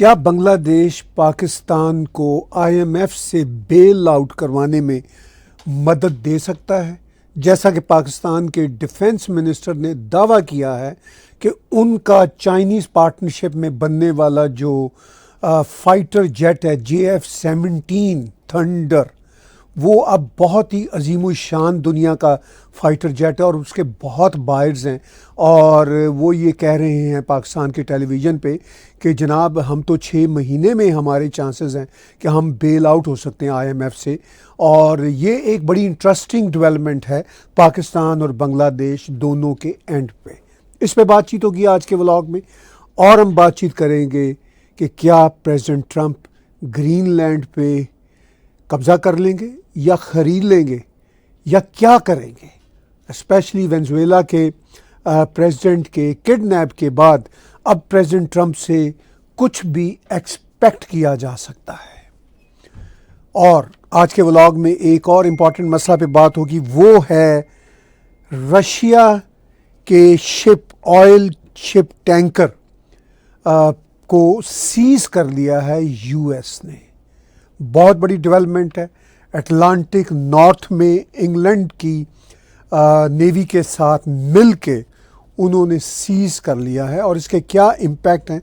کیا بنگلہ دیش پاکستان کو آئی ایم ایف سے بیل آؤٹ کروانے میں مدد دے سکتا ہے؟ جیسا کہ پاکستان کے ڈیفنس منسٹر نے دعویٰ کیا ہے کہ ان کا چائنیز پارٹنرشپ میں بننے والا جو فائٹر جیٹ ہے JF-17 تھنڈر، وہ اب بہت ہی عظیم الشان دنیا کا فائٹر جیٹ ہے اور اس کے بہت بائرز ہیں، اور وہ یہ کہہ رہے ہیں پاکستان کے ٹیلی ویژن پہ کہ جناب ہم تو 6 مہینے میں ہمارے چانسز ہیں کہ ہم بیل آؤٹ ہو سکتے ہیں IMF سے، اور یہ ایک بڑی انٹرسٹنگ ڈیولپمنٹ ہے پاکستان اور بنگلہ دیش دونوں کے اینڈ پہ۔ اس پہ بات چیت ہوگی آج کے ولاگ میں، اور ہم بات چیت کریں گے کہ کیا پریزیڈنٹ ٹرمپ گرین لینڈ پہ قبضہ کر لیں گے یا خرید لیں گے یا کیا کریں گے، اسپیشلی وینزویلا کے پریزیڈنٹ کے کڈنیپ کے بعد اب پریزیڈنٹ ٹرمپ سے کچھ بھی ایکسپیکٹ کیا جا سکتا ہے۔ اور آج کے ولاگ میں ایک اور امپورٹنٹ مسئلہ پہ بات ہوگی، وہ ہے رشیا کے آئل شپ ٹینکر کو سیز کر لیا ہے US نے۔ بہت بڑی ڈیولپمنٹ ہے، اٹلانٹک نارتھ میں انگلینڈ کی نیوی کے ساتھ مل کے انہوں نے سیز کر لیا ہے، اور اس کے کیا امپیکٹ ہیں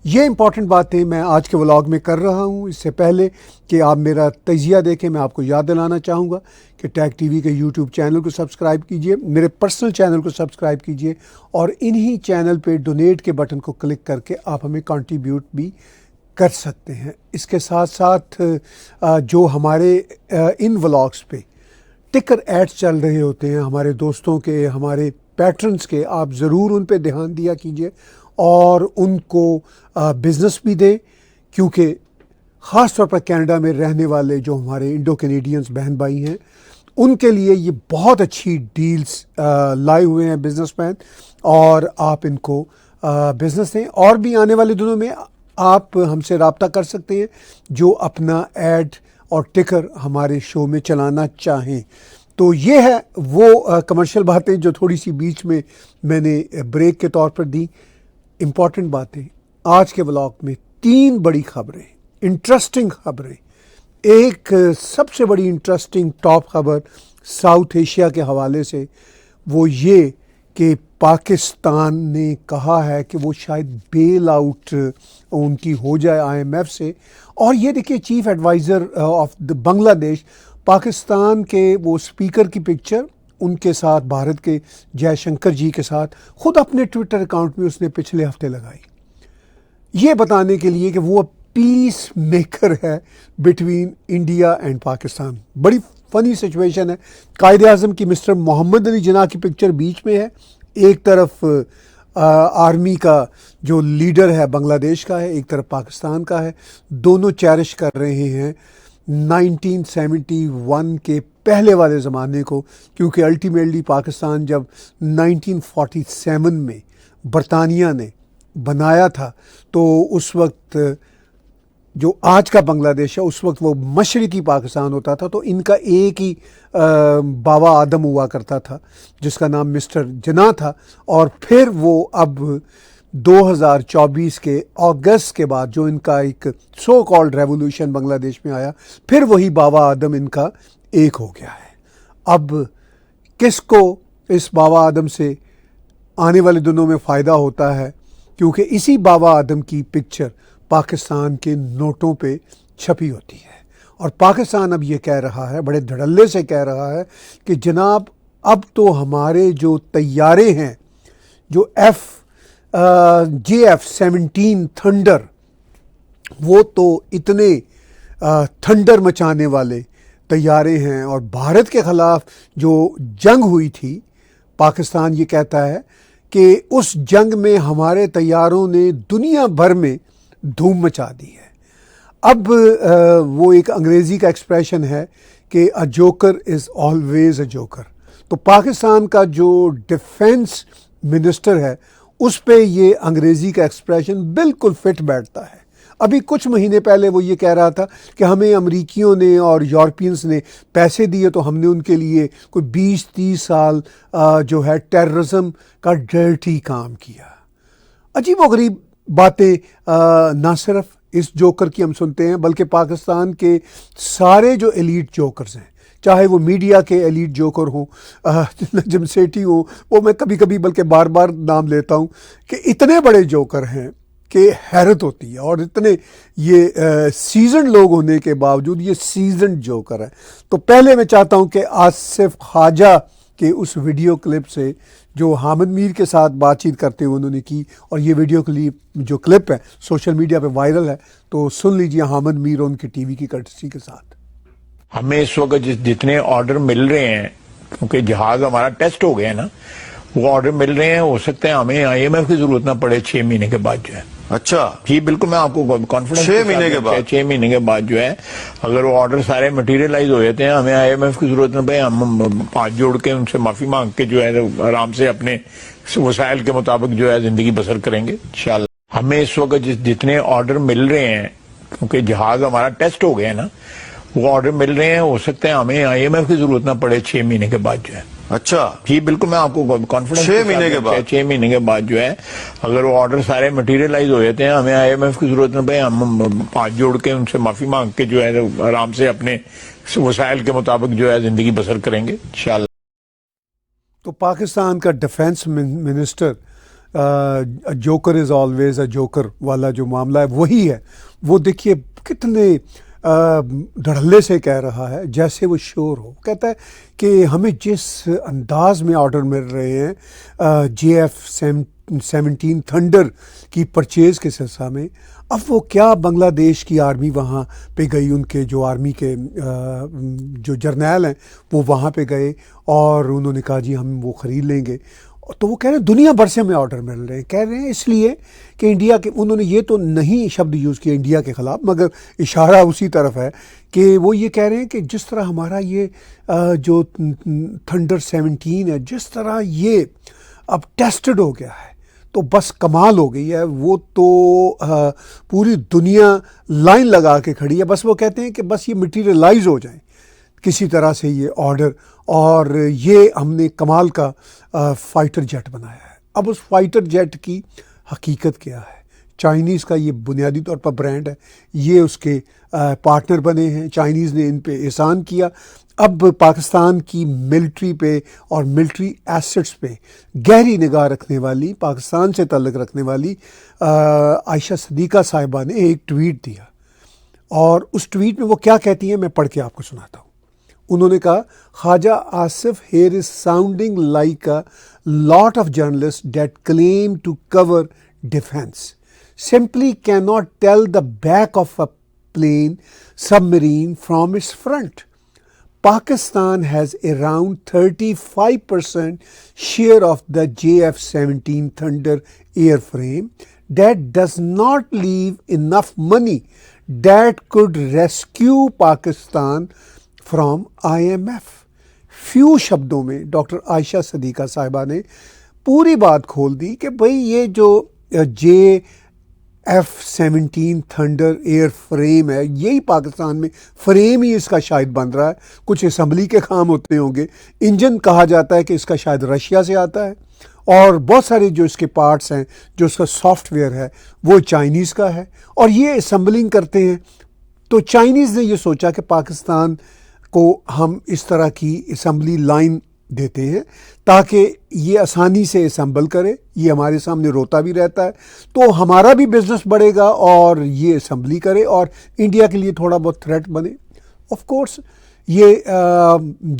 یہ امپورٹنٹ باتیں میں آج کے ولاگ میں کر رہا ہوں۔ اس سے پہلے کہ آپ میرا تجزیہ دیکھیں، میں آپ کو یاد دلانا چاہوں گا کہ ٹیک ٹی وی کے YouTube چینل کو سبسکرائب کیجئے، میرے پرسنل چینل کو سبسکرائب کیجئے، اور انہی چینل پہ ڈونیٹ کے بٹن کو کلک کر کے آپ ہمیں کنٹریبیوٹ بھی کر سکتے ہیں۔ اس کے ساتھ ساتھ جو ہمارے ان ولاگس پہ ٹکر ایڈز چل رہے ہوتے ہیں ہمارے دوستوں کے، ہمارے پیٹرنز کے، آپ ضرور ان پہ دھیان دیا کیجئے اور ان کو بزنس بھی دیں، کیونکہ خاص طور پر کینیڈا میں رہنے والے جو ہمارے انڈو کینیڈینز بہن بھائی ہیں، ان کے لیے یہ بہت اچھی ڈیلز لائے ہوئے ہیں بزنس مین، اور آپ ان کو بزنس دیں۔ اور بھی آنے والے دنوں میں آپ ہم سے رابطہ کر سکتے ہیں جو اپنا ایڈ اور ٹکر ہمارے شو میں چلانا چاہیں۔ تو یہ ہے وہ کمرشل باتیں جو تھوڑی سی بیچ میں نے بریک کے طور پر دی۔ امپورٹنٹ باتیں آج کے ولاگ میں 3 بڑی خبریں، انٹرسٹنگ خبریں۔ ایک سب سے بڑی انٹرسٹنگ ٹاپ خبر ساؤتھ ایشیا کے حوالے سے، وہ یہ کہ پاکستان نے کہا ہے کہ وہ شاید بیل آؤٹ ان کی ہو جائے IMF سے، اور یہ دیکھیے چیف ایڈوائزر آف بنگلہ دیش، پاکستان کے وہ اسپیکر کی پکچر ان کے ساتھ، بھارت کے جے شنکر جی کے ساتھ، خود اپنے ٹویٹر اکاؤنٹ میں اس نے پچھلے ہفتے لگائی، یہ بتانے کے لیے کہ وہ پیس میکر ہے بٹوین انڈیا اینڈ پاکستان۔ بڑی فنی سچویشن ہے۔ قائد اعظم کی مسٹر محمد علی جناح کی پکچر بیچ میں ہے، ایک طرف آرمی کا جو لیڈر ہے بنگلہ دیش کا ہے، ایک طرف پاکستان کا ہے، دونوں چیرش کر رہے ہیں 1971 کے پہلے والے زمانے کو، کیونکہ الٹیمیٹلی پاکستان جب 1947 میں برطانیہ نے بنایا تھا تو اس وقت جو آج کا بنگلہ دیش ہے اس وقت وہ مشرقی پاکستان ہوتا تھا، تو ان کا ایک ہی بابا آدم ہوا کرتا تھا جس کا نام مسٹر جناح تھا، اور پھر وہ اب 2024 کے اگست کے بعد جو ان کا ایک سو کالڈ ریولوشن بنگلہ دیش میں آیا، پھر وہی بابا آدم ان کا ایک ہو گیا ہے۔ اب کس کو اس بابا آدم سے آنے والے دنوں میں فائدہ ہوتا ہے، کیونکہ اسی بابا آدم کی پکچر پاکستان کے نوٹوں پہ چھپی ہوتی ہے، اور پاکستان اب یہ کہہ رہا ہے، بڑے دھڑلے سے کہہ رہا ہے کہ جناب اب تو ہمارے جو طیارے ہیں، جو JF-17 تھنڈر، وہ تو اتنے تھنڈر مچانے والے طیارے ہیں، اور بھارت کے خلاف جو جنگ ہوئی تھی، پاکستان یہ کہتا ہے کہ اس جنگ میں ہمارے طیاروں نے دنیا بھر میں دھوم مچا دی ہے۔ اب وہ ایک انگریزی کا ایکسپریشن ہے کہ a joker is always a joker, تو پاکستان کا جو ڈیفنس منسٹر ہے اس پہ یہ انگریزی کا ایکسپریشن بالکل فٹ بیٹھتا ہے۔ ابھی کچھ مہینے پہلے وہ یہ کہہ رہا تھا کہ ہمیں امریکیوں نے اور یورپینز نے پیسے دیے تو ہم نے ان کے لیے کوئی 20-30 سال جو ہے ٹیررزم کا ڈرٹی کام کیا۔ عجیب و غریب باتیں نہ صرف اس جوکر کی ہم سنتے ہیں، بلکہ پاکستان کے سارے جو ایلیٹ جوکرز ہیں، چاہے وہ میڈیا کے ایلیٹ جوکر ہوں، نجم سیٹھی ہوں، وہ میں کبھی کبھی بلکہ بار بار نام لیتا ہوں کہ اتنے بڑے جوکر ہیں کہ حیرت ہوتی ہے، اور اتنے یہ سیزنڈ لوگ ہونے کے باوجود یہ سیزنڈ جوکر ہے۔ تو پہلے میں چاہتا ہوں کہ آصف خواجہ کے اس ویڈیو کلپ سے جو حامد میر کے ساتھ بات چیت کرتے ہوئے انہوں نے کی، اور یہ ویڈیو کلپ جو کلپ ہے سوشل میڈیا پہ وائرل ہے، تو سن لیجیے حامد میر اور ان کی ٹی وی کی کرٹسی کے ساتھ۔ ہمیں اس وقت جتنے آرڈر مل رہے ہیں، کیونکہ جہاز ہمارا ٹیسٹ ہو گیا ہے نا، وہ آرڈر مل رہے ہیں، ہو سکتا ہے ہمیں آئی ایم ایف کی ضرورت نہ پڑے 6 مہینے کے بعد جو ہے۔ اچھا جی بالکل، میں آپ کو کانفیڈنس 6 مہینے کے بعد 6 مہینے کے بعد جو ہے اگر وہ آرڈر سارے مٹیریلائز ہو جاتے ہیں، ہمیں آئی ایم ایف کی ضرورت نہ پڑے، ہم ہاتھ جوڑ کے ان سے معافی مانگ کے جو ہے آرام سے اپنے وسائل کے مطابق جو ہے زندگی بسر کریں گے انشاءاللہ۔ ہمیں اس وقت جتنے آرڈر مل رہے ہیں، کیونکہ جہاز ہمارا ٹیسٹ ہو گیا ہے نا، وہ آرڈر مل رہے ہیں، ہو سکتا ہے ہمیں آئی ایم ایف کی ضرورت نہ پڑے 6 مہینے کے بعد جو ہے۔ اچھا جی بالکل، میں آپ کو کانفیڈنس 6 مہینے کے بعد 6 مہینے کے بعد جو ہے اگر وہ آرڈر سارے مٹیریلائز ہو جاتے ہیں، ہمیں آئی ایم ایف کی ضرورت نہ پڑے، ہم ہاتھ جوڑ کے ان سے معافی مانگ کے جو ہے آرام سے اپنے وسائل کے مطابق جو ہے زندگی بسر کریں گے انشاءاللہ۔ تو پاکستان کا defence minister joker is always a joker والا جو معاملہ ہے وہی ہے، وہ دیکھیے کتنے دھڑلے سے کہہ رہا ہے جیسے وہ شور ہو۔ کہتا ہے کہ ہمیں جس انداز میں آرڈر مل رہے ہیں JF-17 تھنڈر کی پرچیز کے سلسلہ میں، اب وہ کیا بنگلہ دیش کی آرمی وہاں پہ گئی، ان کے جو آرمی کے جو جرنیل ہیں وہ وہاں پہ گئے اور انہوں نے کہا جی ہم وہ خرید لیں گے۔ تو وہ کہہ رہے ہیں دنیا بھر سے ہمیں آرڈر مل رہے ہیں، کہہ رہے ہیں اس لیے کہ انڈیا کے، انہوں نے یہ تو نہیں شبد یوز کیا انڈیا کے خلاف، مگر اشارہ اسی طرف ہے کہ وہ یہ کہہ رہے ہیں کہ جس طرح ہمارا یہ جو تھنڈر 17 ہے، جس طرح یہ اب ٹیسٹڈ ہو گیا ہے تو بس کمال ہو گئی ہے، وہ تو پوری دنیا لائن لگا کے کھڑی ہے، بس وہ کہتے ہیں کہ بس یہ مٹیریلائز ہو جائیں کسی طرح سے یہ آرڈر، اور یہ ہم نے کمال کا فائٹر جیٹ بنایا ہے۔ اب اس فائٹر جیٹ کی حقیقت کیا ہے؟ چائنیز کا یہ بنیادی طور پر برانڈ ہے، یہ اس کے پارٹنر بنے ہیں، چائنیز نے ان پہ احسان کیا۔ اب پاکستان کی ملٹری پہ اور ملٹری ایسٹس پہ گہری نگاہ رکھنے والی، پاکستان سے تعلق رکھنے والی عائشہ صدیقہ صاحبہ نے ایک ٹویٹ دیا، اور اس ٹویٹ میں وہ کیا کہتی ہیں میں پڑھ کے آپ کو سناتا ہوں۔ انہوں نے کہا خواجہ Asif here is sounding like a lot of journalists that claim to cover defense simply cannot tell the back of a plane submarine from its front. Pakistan has around 35% share of the JF-17 Thunder airframe that does not leave enough money that could rescue Pakistan from IMF۔ Few شبدوں میں doctor عائشہ صدیقہ صاحبہ نے پوری بات کھول دی کہ بھئی یہ جو JF-17 تھنڈر ایئر فریم ہے، یہی پاکستان میں فریم ہی اس کا شاید بن رہا ہے، کچھ اسمبلی کے کام ہوتے ہوں گے، انجن کہا جاتا ہے کہ اس کا شاید رشیا سے آتا ہے، اور بہت سارے جو اس کے پارٹس ہیں، جو اس کا سافٹ ویئر ہے وہ چائنیز کا ہے، اور یہ اسمبلنگ کرتے ہیں۔ تو چائنیز نے یہ سوچا کہ پاکستان کو ہم اس طرح کی اسمبلی لائن دیتے ہیں تاکہ یہ آسانی سے اسمبل کرے، یہ ہمارے سامنے روتا بھی رہتا ہے، تو ہمارا بھی بزنس بڑھے گا اور یہ اسمبلی کرے اور انڈیا کے لیے تھوڑا بہت تھریٹ بنے۔ آف کورس یہ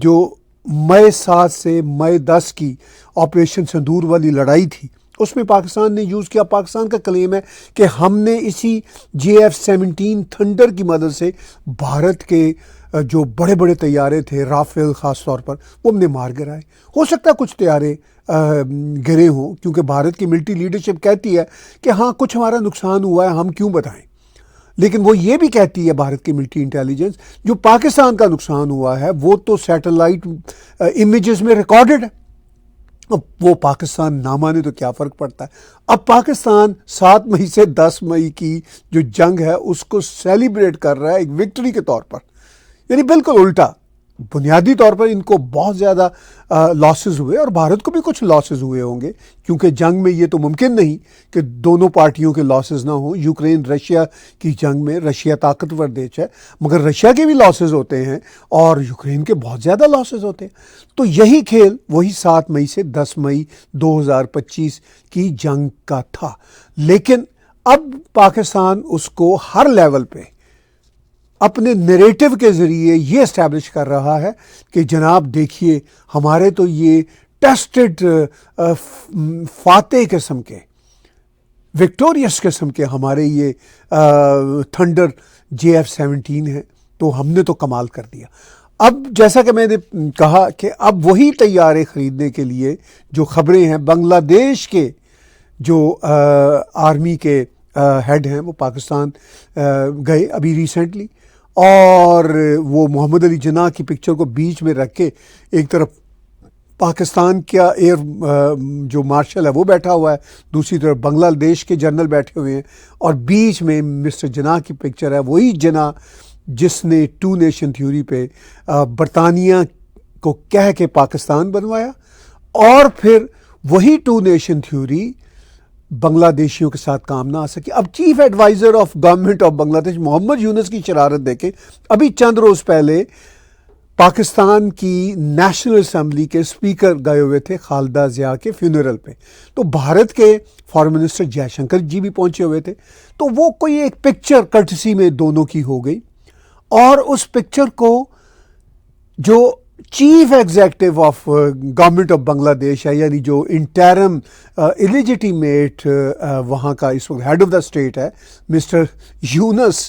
جو مئی 7 سے مئی 10 کی آپریشن سندور والی لڑائی تھی، اس میں پاکستان نے یوز کیا۔ پاکستان کا کلیم ہے کہ ہم نے اسی JF-17 تھنڈر کی مدد سے بھارت کے جو بڑے بڑے طیارے تھے، رافیل خاص طور پر، وہ ہم نے مار گرائے۔ ہو سکتا ہے کچھ طیارے گرے ہوں، کیونکہ بھارت کی ملٹری لیڈرشپ کہتی ہے کہ ہاں کچھ ہمارا نقصان ہوا ہے، ہم کیوں بتائیں، لیکن وہ یہ بھی کہتی ہے بھارت کی ملٹری انٹیلیجنس جو پاکستان کا نقصان ہوا ہے وہ تو سیٹلائٹ امیجز میں ریکارڈڈ ہے۔ اب وہ پاکستان نہ مانے تو کیا فرق پڑتا ہے؟ اب پاکستان 7 مئی سے 10 مئی کی جو جنگ ہے اس کو سیلیبریٹ کر رہا ہے ایک وکٹری کے طور پر، یعنی بالکل الٹا۔ بنیادی طور پر ان کو بہت زیادہ لاسز ہوئے اور بھارت کو بھی کچھ لاسز ہوئے ہوں گے، کیونکہ جنگ میں یہ تو ممکن نہیں کہ دونوں پارٹیوں کے لاسز نہ ہوں۔ یوکرین رشیا کی جنگ میں رشیا طاقتور دیش ہے، مگر رشیا کے بھی لاسز ہوتے ہیں اور یوکرین کے بہت زیادہ لاسز ہوتے ہیں۔ تو یہی کھیل وہی 7 مئی سے 10 مئی 2025 کی جنگ کا تھا، لیکن اب پاکستان اس کو ہر لیول پہ اپنے نیریٹو کے ذریعے یہ اسٹیبلش کر رہا ہے کہ جناب دیکھیے ہمارے تو یہ ٹیسٹڈ فاتح قسم کے، وکٹوریس قسم کے ہمارے یہ تھنڈر JF-17 ہیں، تو ہم نے تو کمال کر دیا۔ اب جیسا کہ میں نے کہا کہ اب وہی طیارے خریدنے کے لیے جو خبریں ہیں، بنگلہ دیش کے جو آرمی کے ہیڈ ہیں وہ پاکستان گئے ابھی ریسنٹلی، اور وہ محمد علی جناح کی پکچر کو بیچ میں رکھ کے ایک طرف پاکستان کا ایئر جو مارشل ہے وہ بیٹھا ہوا ہے، دوسری طرف بنگلہ دیش کے جنرل بیٹھے ہوئے ہیں، اور بیچ میں مسٹر جناح کی پکچر ہے، وہی جناح جس نے 2 نیشن تھیوری پہ برطانیہ کو کہہ کے پاکستان بنوایا، اور پھر وہی 2 نیشن تھیوری بنگلہ دیشیوں کے ساتھ کام نہ آ سکی۔ اب chief adviser of government of Bangladesh Muhammad یونس کی شرارت دیکھیں، ابھی چند روز پہلے پاکستان کی نیشنل اسمبلی کے اسپیکر گئے ہوئے تھے خالدہ ضیاء کے فیونرل پہ، تو بھارت کے فارن منسٹر جے شنکر جی بھی پہنچے ہوئے تھے، تو وہ کوئی ایک پکچر کرٹسی میں دونوں کی ہو گئی، اور اس پکچر کو جو chief executive of government of Bangladesh ہے، یعنی جو انٹرم ایلیجیٹیمیٹ وہاں کا اس وقت ہیڈ آف دا اسٹیٹ ہے مسٹر یونس،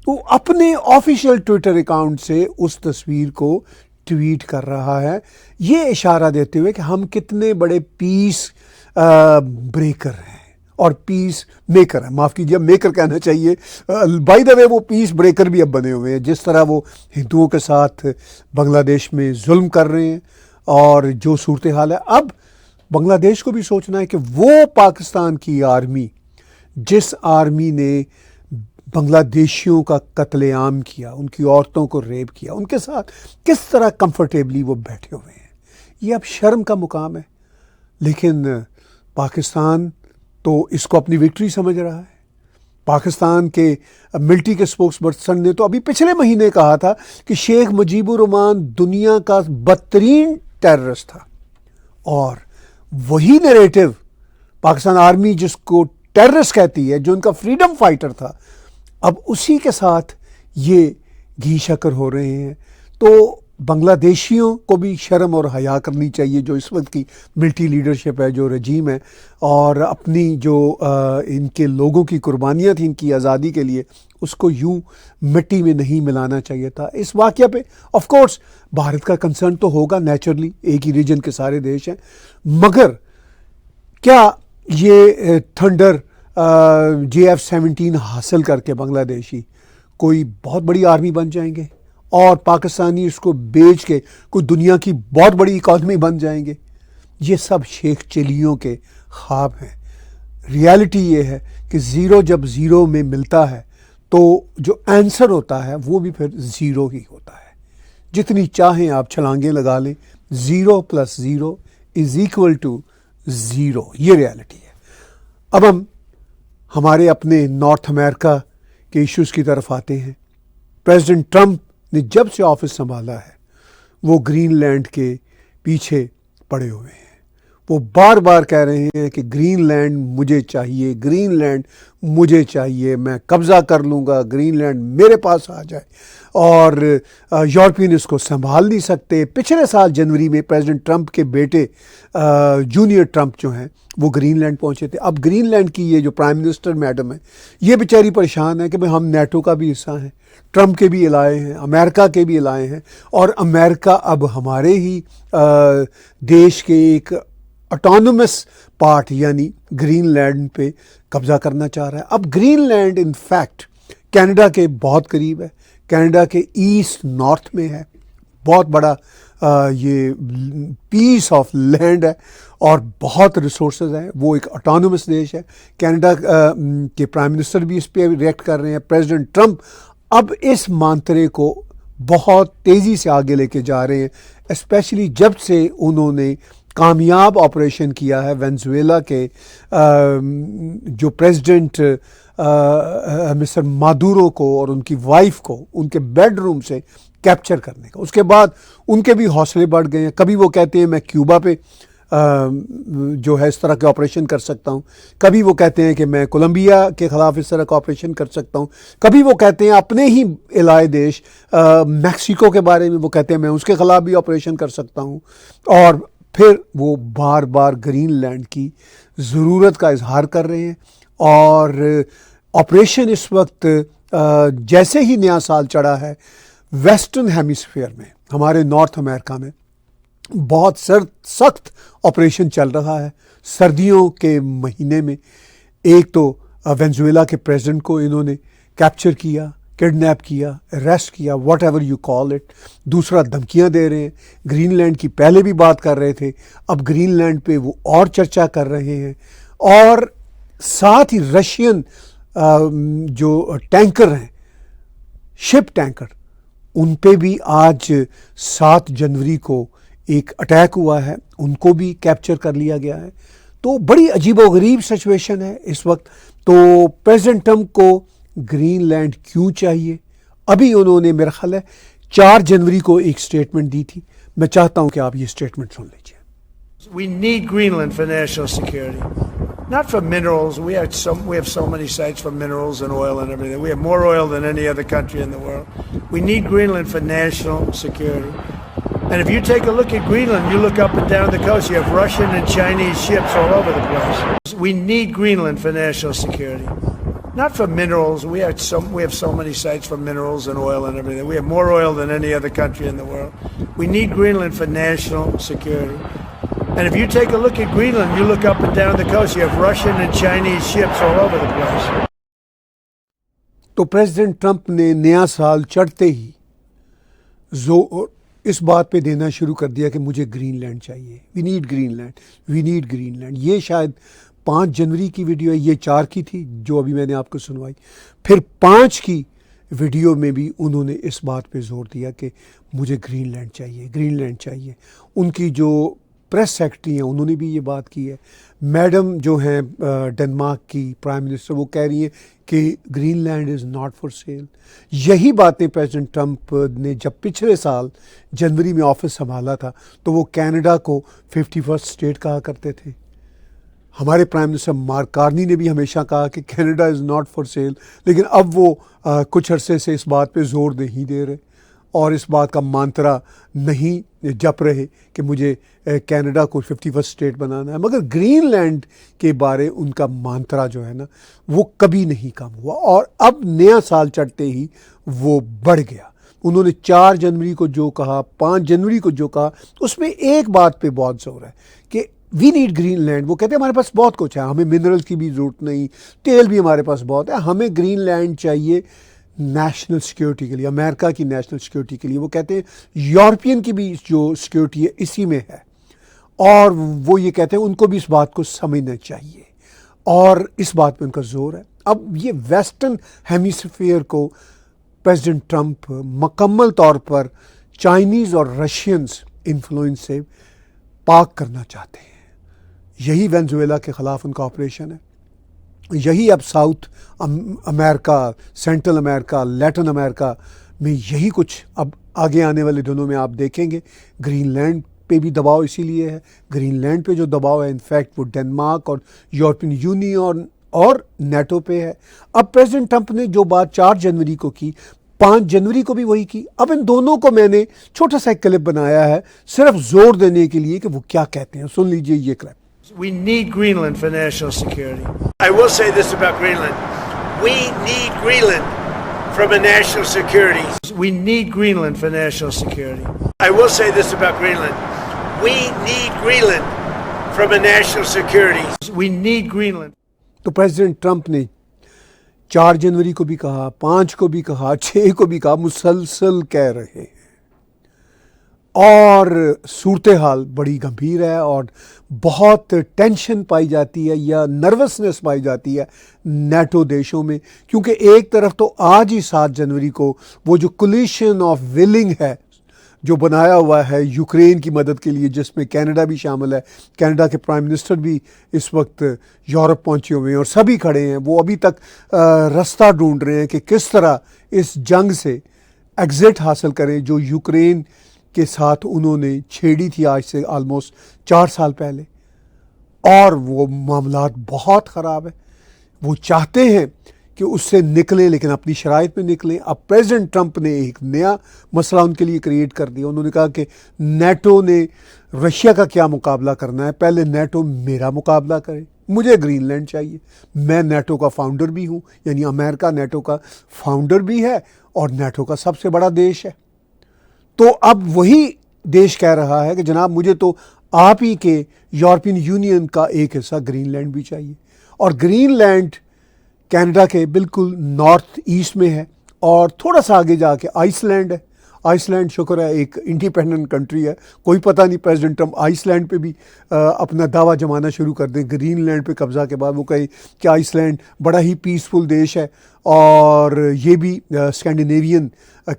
وہ اپنے آفیشیل ٹویٹر اکاؤنٹ سے اس تصویر کو ٹویٹ کر رہا ہے، یہ اشارہ دیتے ہوئے کہ ہم کتنے بڑے پیس بریکر ہیں اور پیس میکر ہیں، معاف کیجیے میکر کہنا چاہیے، بائی دا وے وہ پیس بریکر بھی اب بنے ہوئے ہیں، جس طرح وہ ہندوؤں کے ساتھ بنگلہ دیش میں ظلم کر رہے ہیں اور جو صورتحال ہے، اب بنگلہ دیش کو بھی سوچنا ہے کہ وہ پاکستان کی آرمی، جس آرمی نے بنگلہ دیشیوں کا قتل عام کیا، ان کی عورتوں کو ریپ کیا، ان کے ساتھ کس طرح کمفرٹیبلی وہ بیٹھے ہوئے ہیں، یہ اب شرم کا مقام ہے، لیکن پاکستان تو اس کو اپنی وکٹری سمجھ رہا ہے۔ پاکستان کے ملٹری کے اسپوکس پرسن نے تو ابھی پچھلے مہینے کہا تھا کہ شیخ مجیب الرحمان دنیا کا بدترین ٹیررسٹ تھا، اور وہی نیریٹو پاکستان آرمی جس کو ٹیررسٹ کہتی ہے، جو ان کا فریڈم فائٹر تھا، اب اسی کے ساتھ یہ گھی شکر ہو رہے ہیں۔ تو بنگلہ دیشیوں کو بھی شرم اور حیا کرنی چاہیے، جو اس وقت کی ملٹری لیڈرشپ ہے، جو رجیم ہے، اور اپنی جو ان کے لوگوں کی قربانیاں تھیں ان کی آزادی کے لیے، اس کو یوں مٹی میں نہیں ملانا چاہیے تھا۔ اس واقعہ پہ آف کورس بھارت کا کنسرن تو ہوگا، نیچرلی ایک ہی ریجن کے سارے دیش ہیں، مگر کیا یہ تھنڈر JF-17 حاصل کر کے بنگلہ دیشی کوئی بہت بڑی آرمی بن جائیں گے اور پاکستانی اس کو بیچ کے کوئی دنیا کی بہت بڑی اکانومی بن جائیں گے؟ یہ سب شیخ چلیوں کے خواب ہیں۔ ریالٹی یہ ہے کہ زیرو جب زیرو میں ملتا ہے تو جو آنسر ہوتا ہے وہ بھی پھر زیرو ہی ہوتا ہے۔ جتنی چاہیں آپ چھلانگیں لگا لیں، 0 + 0 = 0، یہ ریالٹی ہے۔ اب ہم ہمارے اپنے نارتھ امریکہ کے ایشوز کی طرف آتے ہیں۔ پریزیڈنٹ ٹرمپ نے جب سے آفس سنبھالا ہے وہ گرین لینڈ کے پیچھے پڑے ہوئے ہیں، وہ بار بار کہہ رہے ہیں کہ گرین لینڈ مجھے چاہیے، گرین لینڈ مجھے چاہیے، میں قبضہ کر لوں گا، گرین لینڈ میرے پاس آ جائے، اور یورپین اس کو سنبھال نہیں سکتے۔ پچھلے سال جنوری میں پریزیڈنٹ ٹرمپ کے بیٹے جونیئر ٹرمپ جو ہیں وہ گرین لینڈ پہنچے تھے۔ اب گرین لینڈ کی یہ جو پرائم منسٹر میڈم ہے، یہ بیچاری پریشان ہے کہ ہم نیٹو کا بھی حصہ ہیں، ٹرمپ کے بھی الائے ہیں، امریکہ کے بھی الائے ہیں، اور امریکہ اب ہمارے ہی دیش کے ایک اٹانومس پارٹ یعنی گرین لینڈ پہ قبضہ کرنا چاہ رہا ہے۔ اب Greenland in fact Canada کے بہت قریب ہے، کینیڈا کے ایسٹ نارتھ میں ہے، بہت بڑا یہ پیس آف لینڈ ہے اور بہت ریسورسز ہیں، وہ ایک اٹانومس دیش ہے۔ کینیڈا کے پرائم منسٹر بھی اس پہ ریئیکٹ کر رہے ہیں۔ پریزیڈنٹ ٹرمپ اب اس مانترے کو بہت تیزی سے آگے لے کے جا رہے ہیں، اسپیشلی جب سے انہوں نے کامیاب آپریشن کیا ہے وینزویلا کے جو پریزیڈنٹ مسٹر مادورو کو اور ان کی وائف کو ان کے بیڈ روم سے کیپچر کرنے کا۔ اس کے بعد ان کے بھی حوصلے بڑھ گئے ہیں، کبھی وہ کہتے ہیں میں کیوبا پہ جو ہے اس طرح کے آپریشن کر سکتا ہوں، کبھی وہ کہتے ہیں کہ میں کولمبیا کے خلاف اس طرح کا آپریشن کر سکتا ہوں، کبھی وہ کہتے ہیں اپنے ہی علاقے دیش میکسیکو کے بارے میں وہ کہتے ہیں میں اس کے خلاف بھی آپریشن کر سکتا ہوں، اور پھر وہ بار بار گرین لینڈ کی ضرورت کا اظہار کر رہے ہیں۔ اور آپریشن اس وقت جیسے ہی نیا سال چڑھا ہے ویسٹرن ہیمیسفیئر میں، ہمارے نارتھ امریکہ میں بہت سخت آپریشن چل رہا ہے سردیوں کے مہینے میں۔ ایک تو وینزویلا کے پریزیڈنٹ کو انہوں نے کیپچر کیا، کڈنیپ کیا، اریسٹ کیا، what ever you call it. دوسرا دھمکیاں دے رہے ہیں، گرین لینڈ کی پہلے بھی بات کر رہے تھے، اب گرین لینڈ پہ وہ اور چرچا کر رہے ہیں، اور ساتھ ہی رشین جو ٹینکر ہیں، شپ ٹینکر، ان پہ بھی آج 7 جنوری کو ایک اٹیک ہوا ہے، ان کو بھی کیپچر کر لیا گیا ہے۔ تو بڑی عجیب و غریب سچویشن ہے اس وقت۔ تو پریزیڈنٹ ٹرمپ کو گرین لینڈ کیوں چاہیے؟ ابھی انہوں نے میرا خیال ہے 4 جنوری کو ایک سٹیٹمنٹ دی تھی، میں چاہتا ہوں کہ آپ یہ سٹیٹمنٹ سن لیجیے۔ We need Greenland for national security, not for minerals. We have so many sites for minerals and oil and everything. We have more oil than any other country in the world. We need Greenland for national security. And if you take a look at Greenland, you look up and down the coast, you have Russian and Chinese ships all over the place. We need Greenland for national security, not for minerals. We have so many sites for minerals and oil and everything. We have more oil than any other country in the world. We need Greenland for national security. And if you take a look at Greenland, you look up and down the coast, you have Russian and Chinese ships all over the place. تو president Trump نے نیا سال چڑھتے ہی اس بات پہ دینا شروع کر دیا کہ مجھے گرین لینڈ چاہیے، we need Greenland, we need Greenland. یہ شاید 5 جنوری کی ویڈیو ہے، یہ 4 کی تھی جو ابھی میں نے آپ کو سنوائی۔ پھر 5 کی ویڈیو میں بھی انہوں نے اس بات پہ زور دیا کہ مجھے گرین لینڈ چاہیے، گرین لینڈ چاہیے۔ ان کی جو پریس سیکرٹری ہیں انہوں نے بھی یہ بات کی ہے۔ میڈم جو ہیں ڈنمارک کی پرائم منسٹر، وہ کہہ رہی ہیں کہ Greenland is not for sale. یہی باتیں پریزیڈنٹ ٹرمپ نے جب پچھلے سال جنوری میں آفس سنبھالا تھا تو وہ کینیڈا کو 51st اسٹیٹ کہا کرتے تھے۔ ہمارے پرائم منسٹر مارک کارنی نے بھی ہمیشہ کہا کہ Canada is not for cell, لیکن اب وہ کچھ عرصے سے اس بات پہ زور نہیں دے رہے اور اس بات کا مانترا نہیں جپ رہے کہ مجھے کینیڈا کو 51st اسٹیٹ بنانا ہے۔ مگر گرین لینڈ کے بارے ان کا مانترا جو ہے نا وہ کبھی نہیں کم ہوا، اور اب نیا سال چڑھتے ہی وہ بڑھ گیا۔ انہوں نے 4 جنوری کو جو کہا، 5 جنوری کو جو کہا، اس میں ایک بات پہ بہت زور ہے کہ وی نیڈ گرین لینڈ۔ وہ کہتے ہیں ہمارے پاس بہت کچھ ہے، ہمیں منرل کی بھی ضرورت نہیں، تیل بھی ہمارے پاس بہت ہے، ہمیں گرین لینڈ چاہیے نیشنل سیکیورٹی کے لیے، امریکہ کی نیشنل سیکیورٹی کے لیے۔ وہ کہتے ہیں یورپین کی بھی جو سیکیورٹی ہے اسی میں ہے، اور وہ یہ کہتے ہیں ان کو بھی اس بات کو سمجھنا چاہیے، اور اس بات پہ ان کا زور ہے۔ اب یہ ویسٹرن ہیمیسفیئر کو پریزیڈنٹ ٹرمپ مکمل طور پر چائنیز اور رشینز انفلوئنس سے پاک کرنا چاہتے ہیں۔ یہی وینزویلا کے خلاف ان کا آپریشن ہے، یہی اب ساؤتھ امریکہ، سینٹرل امریکہ، لیٹن امریکہ میں یہی کچھ اب آگے آنے والے دنوں میں آپ دیکھیں گے۔ گرین لینڈ پہ بھی دباؤ اسی لیے ہے، گرین لینڈ پہ جو دباؤ ہے انفیکٹ وہ ڈنمارک اور یورپین یونین اور نیٹو پہ ہے۔ اب پریزیڈنٹ ٹرمپ نے جو بات 4 جنوری کو کی، 5 جنوری کو بھی وہی کی۔ اب ان دونوں کو میں نے چھوٹا سا کلپ بنایا ہے صرف زور دینے کے لیے کہ وہ کیا کہتے ہیں، سن لیجئے یہ clip. We need Greenland for national security. I will say this about Greenland. We need Greenland from a national security. We need Greenland for national security. I will say this about Greenland. We need Greenland from a national security. We need Greenland. تو president Trump نے 4 جنوری کو بھی کہا، 5 کو بھی کہا، 6 کو بھی کہا، مسلسل کہہ رہے ہیں، اور صورتحال بڑی گمبھیر ہے اور بہت ٹینشن پائی جاتی ہے یا نروسنس پائی جاتی ہے نیٹو دیشوں میں، کیونکہ ایک طرف تو آج ہی 7 جنوری کو وہ جو کولیشن آف ولنگ ہے جو بنایا ہوا ہے یوکرین کی مدد کے لیے، جس میں کینیڈا بھی شامل ہے، کینیڈا کے پرائم منسٹر بھی اس وقت یورپ پہنچے ہوئے ہیں اور سبھی کھڑے ہیں، وہ ابھی تک رستہ ڈھونڈ رہے ہیں کہ کس طرح اس جنگ سے ایگزٹ حاصل کریں جو یوکرین کے ساتھ انہوں نے چھیڑی تھی آج سے آلموسٹ 4 سال پہلے، اور وہ معاملات بہت خراب ہیں۔ وہ چاہتے ہیں کہ اس سے نکلیں لیکن اپنی شرائط میں نکلیں۔ اب پریزیڈنٹ ٹرمپ نے ایک نیا مسئلہ ان کے لیے کریٹ کر دیا، انہوں نے کہا کہ نیٹو نے رشیا کا کیا مقابلہ کرنا ہے، پہلے نیٹو میرا مقابلہ کرے، مجھے گرین لینڈ چاہیے، میں نیٹو کا فاؤنڈر بھی ہوں، یعنی امریکہ نیٹو کا فاؤنڈر بھی ہے اور نیٹو کا سب سے بڑا دیش ہے۔ تو اب وہی دیش کہہ رہا ہے کہ جناب مجھے تو آپ ہی کے یورپین یونین کا ایک حصہ گرین لینڈ بھی چاہیے، اور گرین لینڈ کینیڈا کے بالکل نارتھ ایسٹ میں ہے، اور تھوڑا سا آگے جا کے آئس لینڈ ہے۔ آئس لینڈ شکر ہے ایک انڈیپینڈنٹ کنٹری ہے، کوئی پتہ نہیں پریزیڈنٹ ٹرمپ آئس لینڈ پہ بھی اپنا دعویٰ جمانا شروع کر دیں گرین لینڈ پہ قبضہ کے بعد، وہ کہیں کہ آئس لینڈ بڑا ہی پیسفل دیش ہے اور یہ بھی اسکینڈینیوین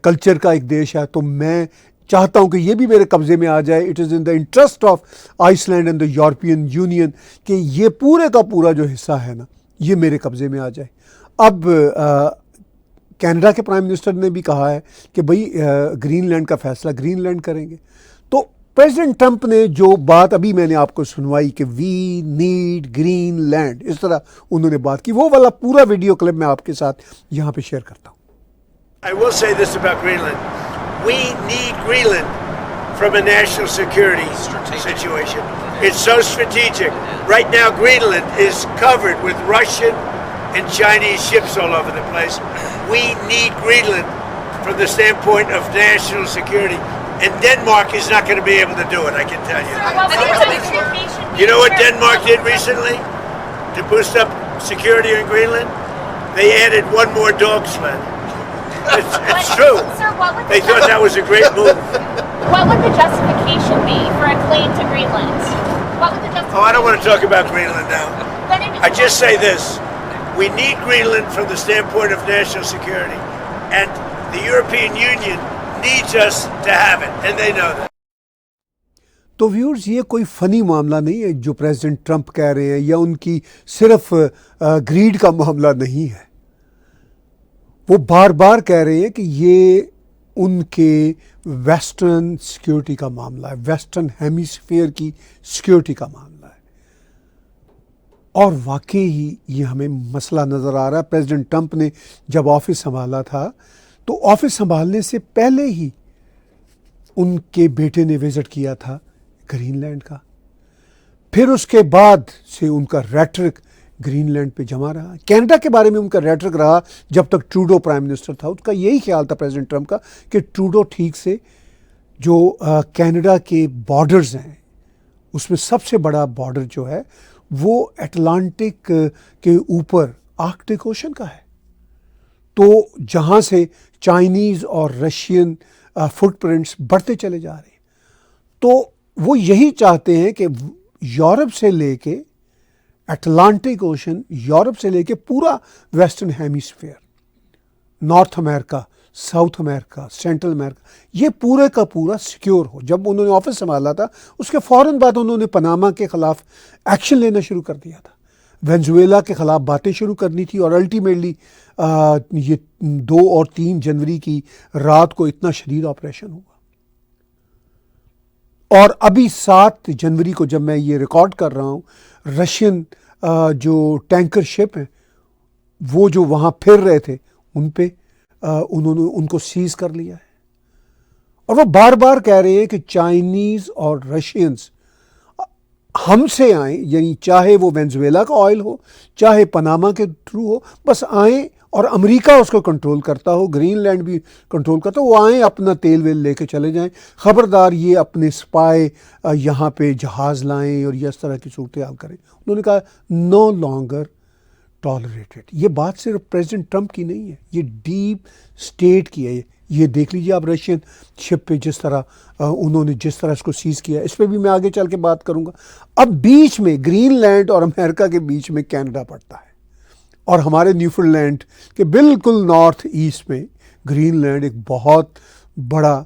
کلچر کا ایک دیش ہے، تو میں چاہتا ہوں کہ یہ بھی میرے قبضے میں آ جائے۔ It is in the interest of Iceland and the European Union کہ یہ پورے کا پورا جو حصہ ہے نا یہ میرے قبضے میں آ جائے۔ اب کینیڈا کے پرائم منسٹر نے بھی کہا ہے کہ بھئی گرین لینڈ کا فیصلہ گرین لینڈ کریں گے۔ تو پریزیڈنٹ ٹرمپ نے جو بات ابھی میں نے آپ کو سنوائی کہ وی نیڈ گرین لینڈ، اس طرح انہوں نے بات کی، وہ والا پورا ویڈیو کلپ میں آپ کے ساتھ یہاں پہ شیئر کرتا ہوں۔ I will say this about Greenland. We need Greenland from a national security situation. It's so strategic. Right now, Greenland is covered with Russian and Chinese ships all over the place. We need Greenland from the standpoint of national security. And Denmark is not going to be able to do it, I can tell you. You know what Denmark did recently to boost up security in Greenland? They added one more dog sled. It's true. Sir, what would They thought that was a great move. what would the justification be for a claim to Greenland? What would the justification? Oh, I don't want to talk about Greenland now. Then it- I just say this. We need Greenland from the standpoint of national security. And the European Union needs us to have it. And they know that. تو viewers یہ کوئی فنی معاملہ نہیں ہے جو president Trump کہہ رہے ہیں، یا ان کی صرف گریڈ کا معاملہ نہیں ہے۔ وہ بار بار کہہ رہے ہیں کہ یہ ان کے ویسٹرن سیکیورٹی کا معاملہ ہے، ویسٹرن ہیمیسفیئر کی سیکیورٹی کا معاملہ ہے، اور واقعی ہی یہ ہمیں مسئلہ نظر آ رہا ہے۔ پریزیڈنٹ ٹرمپ نے جب آفس سنبھالا تھا تو آفس سنبھالنے سے پہلے ہی ان کے بیٹے نے وزٹ کیا تھا گرین لینڈ کا، پھر اس کے بعد سے ان کا ریٹرک گرین لینڈ پہ جمع رہا۔ کینیڈا کے بارے میں ان کا ریٹرک رہا جب تک ٹروڈو پرائم منسٹر تھا، اس کا یہی خیال تھا پریزیڈنٹ ٹرمپ کا کہ ٹروڈو ٹھیک سے جو کینیڈا کے بارڈرز ہیں اس میں سب سے بڑا بارڈر جو ہے وہ اٹلانٹک کے اوپر آرکٹک اوشن کا ہے، تو جہاں سے چائنیز اور رشین فٹ پرنٹس بڑھتے چلے جا رہے ہیں، تو وہ یہی چاہتے ہیں کہ یورپ سے لے کے اٹلانٹک اوشن، یورپ سے لے کے پورا ویسٹرن ہیمیسفیئر، نارتھ امریکہ، ساؤتھ امریکہ، سینٹرل امریکہ، یہ پورے کا پورا سیکیور ہو۔ جب انہوں نے آفس سنبھالا تھا اس کے فوراً بعد انہوں نے پاناما کے خلاف ایکشن لینا شروع کر دیا تھا، وینزویلا کے خلاف باتیں شروع کرنی تھی، اور الٹیمیٹلی یہ 2 اور 3 جنوری کی رات کو اتنا شدید آپریشن ہوا، اور ابھی 7 جنوری کو جب میں یہ ریکارڈ کر رہا ہوں، رشین جو ٹینکر شپ ہیں وہ جو وہاں پھر رہے تھے ان پہ انہوں نے ان کو سیز کر لیا ہے، اور وہ بار بار کہہ رہے ہیں کہ چائنیز اور رشینز ہم سے آئیں، یعنی چاہے وہ وینزویلا کا آئل ہو، چاہے پاناما کے تھرو ہو، بس آئیں، اور امریکہ اس کو کنٹرول کرتا ہو، گرین لینڈ بھی کنٹرول کرتا ہو، وہ آئیں اپنا تیل ویل لے کے چلے جائیں، خبردار یہ اپنے سپائے یہاں پہ جہاز لائیں اور یہ اس طرح کی صورتحال کریں۔ انہوں نے کہا نو لانگر tolerated. یہ بات صرف پریزیڈنٹ ٹرمپ کی نہیں ہے, یہ ڈیپ اسٹیٹ کی ہے. یہ دیکھ لیجیے آپ رشین شپ پہ جس طرح انہوں نے جس طرح اس کو سیز کیا, اس پہ بھی میں آگے چل کے بات کروں گا. اب بیچ میں گرین لینڈ اور امریکہ کے بیچ میں کینیڈا پڑتا ہے, اور ہمارے نیوفل لینڈ کے بالکل نارتھ ایسٹ میں گرین لینڈ ایک بہت بڑا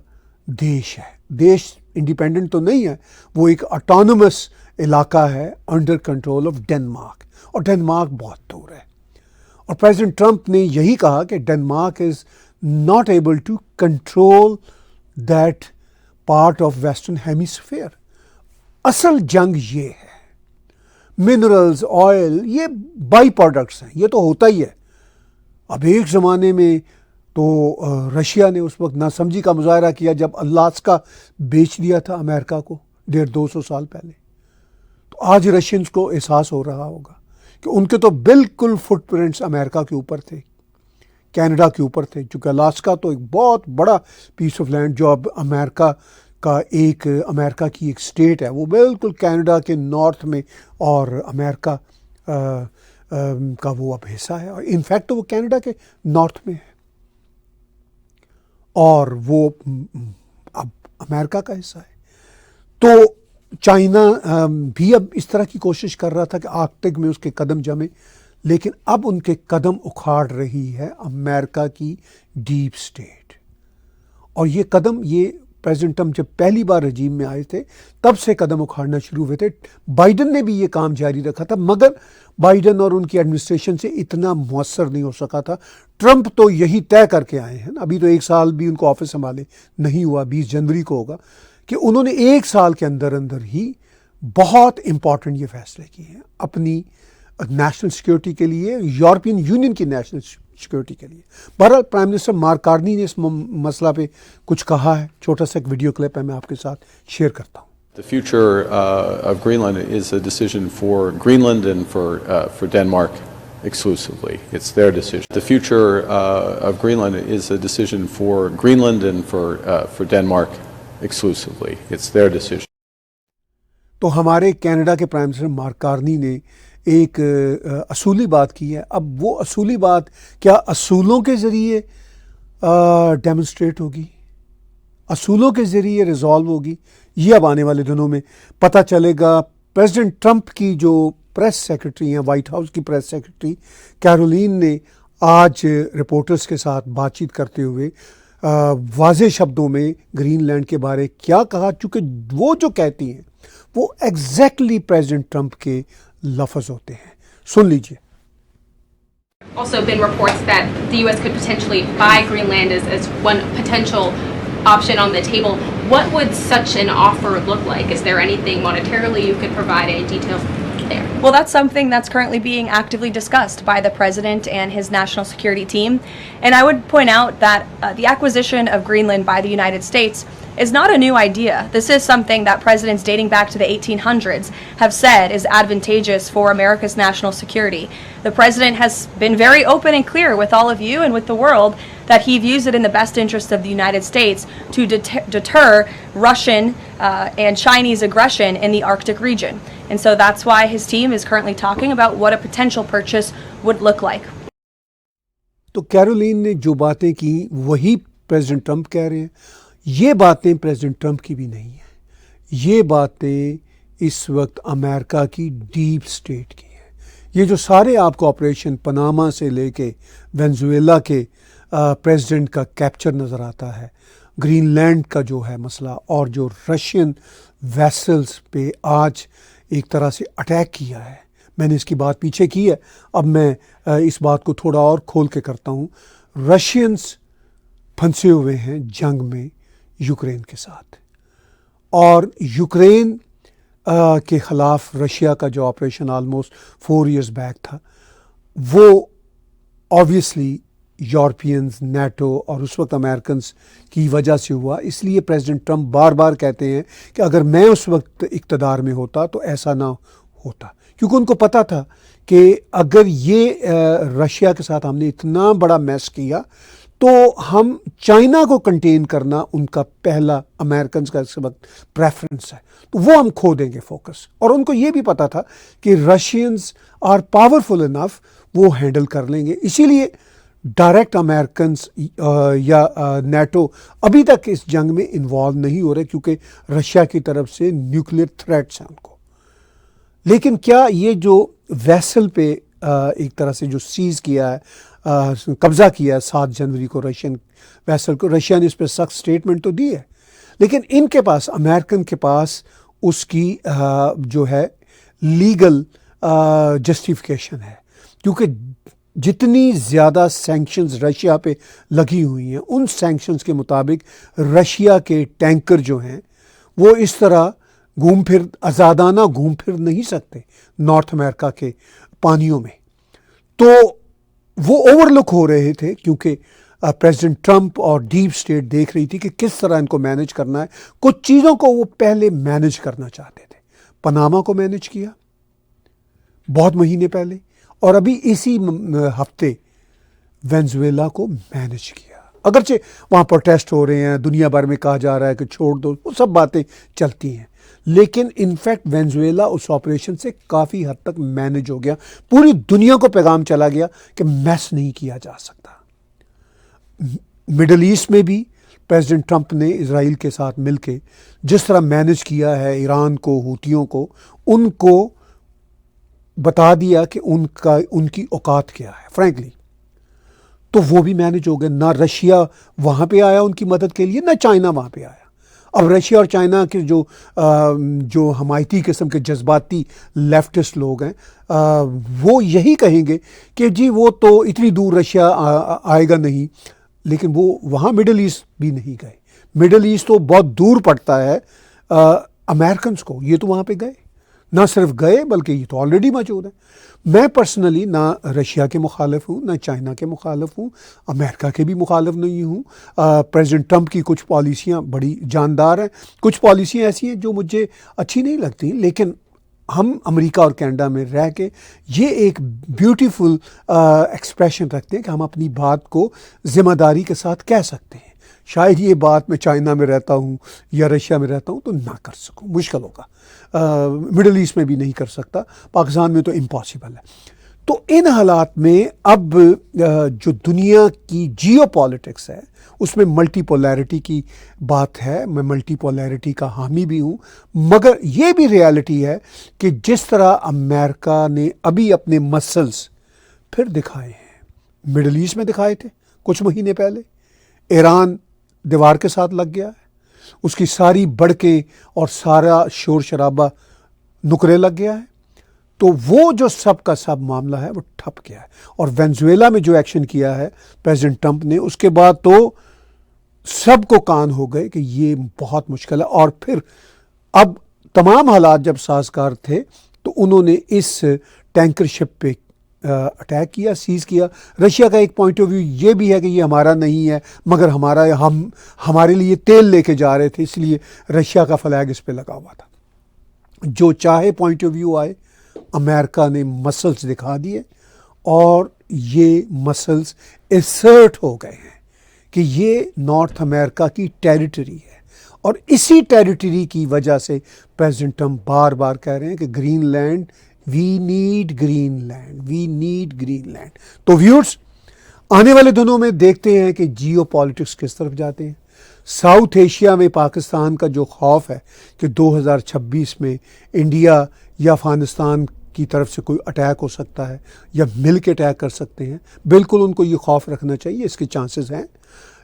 دیش ہے. دیش انڈیپینڈنٹ تو نہیں ہے, وہ ایک اٹانومس علاقہ ہے انڈر کنٹرول آف ڈنمارک, اور ڈنمارک بہت دور ہے. اور پریزیڈنٹ ٹرمپ نے یہی کہا کہ Denmark is not able to control that part of western hemisphere. اصل جنگ یہ ہے, منرلز, آئل, یہ بائی پروڈکٹس ہیں, یہ تو ہوتا ہی ہے. اب ایک زمانے میں تو رشیا نے اس وقت ناسمجھی کا مظاہرہ کیا جب الاسکا بیچ دیا تھا امریکہ کو 150-200 سال پہلے. تو آج رشینز کو احساس ہو رہا ہوگا کہ ان کے تو بالکل فٹ پرنٹس امریکہ کے اوپر تھے, کینیڈا کے اوپر تھے, چونکہ الاسکا تو ایک بہت بڑا پیس آف لینڈ جو اب امریکہ کی ایک اسٹیٹ ہے, وہ بالکل کینیڈا کے نارتھ میں اور امریکہ کا وہ اب حصہ ہے, اور انفیکٹ وہ کینیڈا کے نارتھ میں ہے اور وہ اب امریکہ کا حصہ ہے. تو چائنا بھی اب اس طرح کی کوشش کر رہا تھا کہ آرکٹک میں اس کے قدم جمے, لیکن اب ان کے قدم اکھاڑ رہی ہے امریکہ کی ڈیپ اسٹیٹ. اور یہ قدم, یہ پریزیڈنٹ ٹرمپ جب پہلی بار رجیم میں آئے تھے تب سے قدم اکھاڑنا شروع ہوئے تھے. بائیڈن نے بھی یہ کام جاری رکھا تھا, مگر بائیڈن اور ان کی ایڈمنسٹریشن سے اتنا مؤثر نہیں ہو سکا تھا. ٹرمپ تو یہی طے کر کے آئے ہیں, ابھی تو 1 سال بھی ان کو آفس سنبھالے نہیں ہوا, 20 جنوری کو ہوگا, کہ انہوں نے 1 سال کے اندر ہی بہت امپورٹنٹ یہ فیصلے کیے ہیں اپنی نیشنل سیکیورٹی کے لیے, یورپین یونین کی نیشنل سیکیورٹی کے لیے. بہرحال پرائم منسٹر مارک کارنی نے اس مسئلہ پہ کچھ کہا ہے, چھوٹا سا ایک ویڈیو کلپ ہے, میں آپ کے ساتھ شیئر کرتا ہوں. The future of Greenland is a decision for Greenland and for Denmark exclusively. It's their decision. The future of Greenland is a decision for Greenland and for Denmark exclusively. It's their decision. تو ہمارے Canada کے prime minister mark Karni نے ایک اصولی بات کی ہے. اب وہ اصولی بات کیا اصولوں کے ذریعے ڈیمونسٹریٹ ہوگی, اصولوں کے ذریعے ریزالو ہوگی, یہ اب آنے والے دنوں میں پتہ چلے گا. پریزیڈنٹ ٹرمپ کی جو پریس سیکرٹری ہیں, وائٹ ہاؤس کی پریس سیکرٹری کیرولین نے آج رپورٹرز کے ساتھ بات چیت کرتے ہوئے واضح شبدوں میں گرین لینڈ کے بارے کیا کہا, چونکہ وہ جو کہتی ہیں وہ ایگزیکٹلی پریزیڈنٹ ٹرمپ کے لفظ ہوتے ہیں. سن لیجیے. Also been reports that the U.S. could potentially buy Greenland as one potential option on the table. What would such an offer look like? Is there anything monetarily you could provide, any details there? Well, that's something that's currently being actively discussed by the president and his national security team. And I would point out that the acquisition of Greenland by the United States is not a new idea. This is something that presidents dating back to the 1800s have said is advantageous for America's national security. The president has been very open and clear with all of you and with the world that he views it in the best interest of the United States to deter Russian and Chinese aggression in the Arctic region. And so that's why his team is currently talking about what a potential purchase would look like. تو Caroline نے جو باتیں کی وہی president Trump کہہ رہے ہیں. یہ باتیں پریزیڈنٹ ٹرمپ کی بھی نہیں ہیں, یہ باتیں اس وقت امریکہ کی ڈیپ اسٹیٹ کی ہیں. یہ جو سارے آپ کو آپریشن پناما سے لے کے وینزویلا کے پریزیڈنٹ کا کیپچر نظر آتا ہے, گرین لینڈ کا جو ہے مسئلہ, اور جو رشین ویسلز پہ آج ایک طرح سے اٹیک کیا ہے, میں نے اس کی بات پیچھے کی ہے, اب میں اس بات کو تھوڑا اور کھول کے کرتا ہوں. رشینز پھنسے ہوئے ہیں جنگ میں یوکرین کے ساتھ, اور یوکرین کے خلاف رشیا کا جو آپریشن آلموسٹ 4 years بیک تھا, وہ آبویسلی یورپینز, نیٹو اور اس وقت امریکنز کی وجہ سے ہوا. اس لیے پریزیڈنٹ ٹرمپ بار بار کہتے ہیں کہ اگر میں اس وقت اقتدار میں ہوتا تو ایسا نہ ہوتا, کیونکہ ان کو پتہ تھا کہ اگر یہ رشیا کے ساتھ ہم نے اتنا بڑا میس کیا تو ہم چائنا کو کنٹین کرنا ان کا پہلا امریکنز کا اس وقت پریفرنس ہے، تو وہ ہم کھو دیں گے فوکس. اور ان کو یہ بھی پتا تھا کہ رشینز آر پاورفل انف، وہ ہینڈل کر لیں گے. اسی لیے ڈائریکٹ امریکنز یا نیٹو ابھی تک اس جنگ میں انوالو نہیں ہو رہے، کیونکہ رشیا کی طرف سے نیوکلیر تھریٹس ہیں ان کو. لیکن کیا یہ جو ویسل پہ ایک طرح سے جو سیز کیا ہے، قبضہ کیا ہے 7 جنوری کو رشین ویسل کو، رشیا نے اس پہ سخت سٹیٹمنٹ تو دی ہے، لیکن ان کے پاس، امریکن کے پاس اس کی جو ہے لیگل جسٹیفیکیشن ہے. کیونکہ جتنی زیادہ سینکشنز رشیا پہ لگی ہوئی ہیں، ان سینکشنز کے مطابق رشیا کے ٹینکر جو ہیں وہ اس طرح آزادانہ گھوم پھر نہیں سکتے نارتھ امریکہ کے پانیوں میں. تو وہ اوور لک ہو رہے تھے، کیونکہ پریزیڈنٹ ٹرمپ اور ڈیپ اسٹیٹ دیکھ رہی تھی کہ کس طرح ان کو مینج کرنا ہے. کچھ چیزوں کو وہ پہلے مینج کرنا چاہتے تھے. پناما کو مینج کیا بہت مہینے پہلے، اور ابھی اسی ہفتے وینزویلا کو مینج کیا. اگرچہ وہاں پروٹیسٹ ہو رہے ہیں، دنیا بھر میں کہا جا رہا ہے کہ چھوڑ دو، وہ سب باتیں چلتی ہیں، لیکن انفیکٹ وینزویلا اس آپریشن سے کافی حد تک مینج ہو گیا. پوری دنیا کو پیغام چلا گیا کہ میس نہیں کیا جا سکتا. مڈل ایسٹ میں بھی پریزیڈنٹ ٹرمپ نے اسرائیل کے ساتھ مل کے جس طرح مینج کیا ہے ایران کو، ہوتیوں کو، ان کو بتا دیا کہ ان کی اوقات کیا ہے فرینکلی. تو وہ بھی مینج ہو گئے. نہ رشیا وہاں پہ آیا ان کی مدد کے لیے، نہ چائنا وہاں پہ آیا. اب رشیا اور چائنا کے جو حمایتی قسم کے جذباتی لیفٹسٹ لوگ ہیں، وہ یہی کہیں گے کہ جی وہ تو اتنی دور رشیا آئے گا نہیں. لیکن وہ وہاں مڈل ایسٹ بھی نہیں گئے. مڈل ایسٹ تو بہت دور پڑتا ہے امریکنز کو. یہ تو وہاں پہ گئے، نہ صرف گئے بلکہ یہ تو آلریڈی موجود ہے. میں پرسنلی نہ رشیا کے مخالف ہوں، نہ چائنا کے مخالف ہوں، امریکہ کے بھی مخالف نہیں ہوں. پریزیڈنٹ ٹرمپ کی کچھ پالیسیاں بڑی جاندار ہیں، کچھ پالیسیاں ایسی ہیں جو مجھے اچھی نہیں لگتی، لیکن ہم امریکہ اور کینیڈا میں رہ کے یہ ایک بیوٹیفل ایکسپریشن رکھتے ہیں کہ ہم اپنی بات کو ذمہ داری کے ساتھ کہہ سکتے ہیں. شاید یہ بات میں چائنا میں رہتا ہوں یا رشیا میں رہتا ہوں تو نہ کر سکوں، مشکل ہوگا. مڈل ایسٹ میں بھی نہیں کر سکتا، پاکستان میں تو امپاسبل ہے. تو ان حالات میں اب جو دنیا کی جیو پالیٹکس ہے اس میں ملٹی پولیرٹی کی بات ہے. میں ملٹی پولیرٹی کا حامی بھی ہوں، مگر یہ بھی ریالٹی ہے کہ جس طرح امریکہ نے ابھی اپنے مسلز پھر دکھائے ہیں، مڈل ایسٹ میں دکھائے تھے کچھ مہینے پہلے. ایران دیوار کے ساتھ لگ گیا ہے، اس کی ساری بڑکیں اور سارا شور شرابہ نکرے لگ گیا ہے. تو وہ جو سب کا سب معاملہ ہے وہ ٹھپ گیا ہے. اور وینزویلا میں جو ایکشن کیا ہے پریزیڈنٹ ٹرمپ نے، اس کے بعد تو سب کو کان ہو گئے کہ یہ بہت مشکل ہے. اور پھر اب تمام حالات جب سازگار تھے تو انہوں نے اس ٹینکر شپ پہ اٹیک کیا، سیز کیا. رشیا کا ایک پوائنٹ آف ویو یہ بھی ہے کہ یہ ہمارا نہیں ہے، مگر ہمارے لیے تیل لے کے جا رہے تھے، اس لیے رشیا کا فلیگ اس پہ لگا ہوا تھا. جو چاہے پوائنٹ آف ویو آئے، امریکہ نے مسلز دکھا دیے، اور یہ مسلز اسرٹ ہو گئے ہیں کہ یہ نارتھ امریکہ کی ٹیریٹری ہے. اور اسی ٹیریٹری کی وجہ سے پریزیڈنٹ ٹرمپ بار بار کہہ رہے ہیں کہ Greenland, we need Greenland, we need Greenland. تو ویورز، آنے والے دنوں میں دیکھتے ہیں کہ جیو پالیٹکس کس طرف جاتے ہیں. ساؤتھ ایشیا میں پاکستان کا جو خوف ہے کہ 2026 میں انڈیا یا افغانستان کی طرف سے کوئی اٹیک ہو سکتا ہے یا مل کے اٹیک کر سکتے ہیں، بالکل ان کو یہ خوف رکھنا چاہیے، اس کے چانسز ہیں.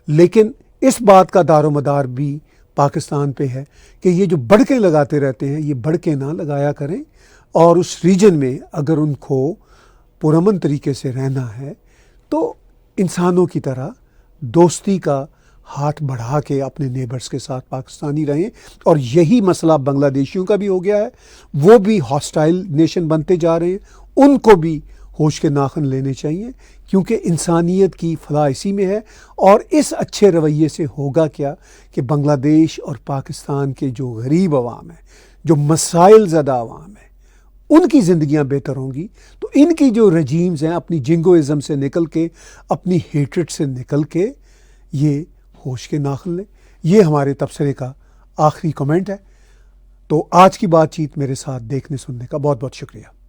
لیکن اس بات کا دار و مدار بھی پاکستان پہ ہے کہ یہ جو بڑکیں لگاتے رہتے ہیں، یہ بڑکیں نہ لگایا کریں. اور اس ریجن میں اگر ان کو پرامن طریقے سے رہنا ہے تو انسانوں کی طرح دوستی کا ہاتھ بڑھا کے اپنے نیبرز کے ساتھ پاکستانی رہیں. اور یہی مسئلہ بنگلہ دیشیوں کا بھی ہو گیا ہے، وہ بھی ہاسٹائل نیشن بنتے جا رہے ہیں. ان کو بھی ہوش کے ناخن لینے چاہیے، کیونکہ انسانیت کی فلاح اسی میں ہے. اور اس اچھے رویے سے ہوگا کیا کہ بنگلہ دیش اور پاکستان کے جو غریب عوام ہیں، جو مسائل زدہ عوام ہیں، ان کی زندگیاں بہتر ہوں گی. تو ان کی جو رجیمز ہیں اپنی جنگوازم سے نکل کے، اپنی ہیٹرڈ سے نکل کے یہ ہوش کے ناخن لیں. یہ ہمارے تبصرے کا آخری کمنٹ ہے. تو آج کی بات چیت میرے ساتھ دیکھنے سننے کا بہت بہت شکریہ.